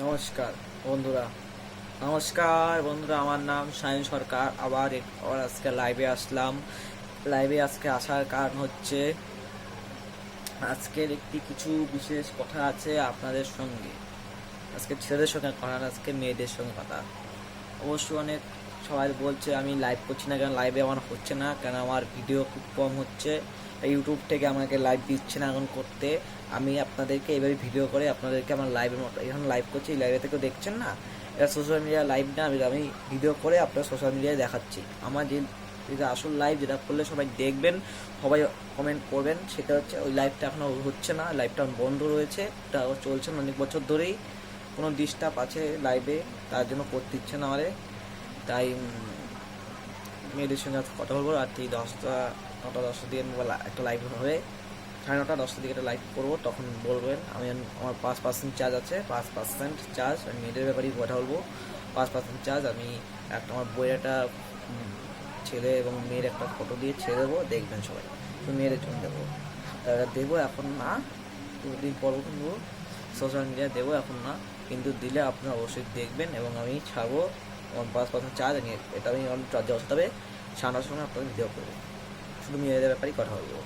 নমস্কার বন্ধুরা নমস্কার বন্ধুরা, আমার নাম শাহিন সরকার। আবার আজকে লাইভে আসলাম। আজকে আসার কারণ হচ্ছে আজকের কিছু বিশেষ কথা আছে আপনাদের সঙ্গে। আজকে ছেলেদের সঙ্গে কথা না, আজকে মেয়েদের সঙ্গে কথা। অবশ্য অনেক সবাই বলছে আমি লাইভ করছি না, কেন লাইভে আমার হচ্ছে না, কেন আমার ভিডিও খুব কম হচ্ছে। ইউটিউব থেকে আমাকে লাইভ দিচ্ছে না এখন করতে। আমি আপনাদেরকে এইভাবে ভিডিও করে আপনাদেরকে আমার লাইভের মতো এখন লাইভ করছি, এই লাইভে থেকেও দেখছেন না। এটা সোশ্যাল মিডিয়া লাইভ না, আমি ভিডিও করে আপনার সোশ্যাল মিডিয়ায় দেখাচ্ছি। আমার যেটা আসল লাইভ, যেটা করলে সবাই দেখবেন, সবাই কমেন্ট করবেন, সেটা হচ্ছে ওই লাইভটা এখনও হচ্ছে না। লাইভটা বন্ধ রয়েছে, এটা চলছে না অনেক বছর ধরেই। কোনো ডিস্টার্ব আছে লাইভে, তার জন্য করতে ইচ্ছে না আমাদের। তাই মেয়েদের সঙ্গে কথা বলবো। রাত্রি 9টা 10টার দিকে একটা লাইভ হবে, 9:30 10টার দিকে একটা লাইভ করবো। তখন বলবেন, আমার 5% চার্জ আছে, 5% চার্জ। আমি মেয়েদের ব্যাপারেই কথা বলবো। 5% চার্জ। আমি আমার বইয়ের একটা ছেলে এবং মেয়ের একটা ফটো দিয়ে ছেড়ে দেবো, দেখবেন সবাই। তো মেয়েদের জন্য দেবো, দেবো এখন না, দুদিন পর কিন্তু সোশ্যাল মিডিয়ায় দেবো, এখন না, কিন্তু দিলে আপনারা অবশ্যই দেখবেন এবং আমি ছাড়বো। আমার 5% চার্জ, এটা আমি চার্জ দেওয়া হবে। 9:30 সময় আপনাদের ভিডিও করবো, শুধু মেয়েদের ব্যাপারেই কথা বলবো।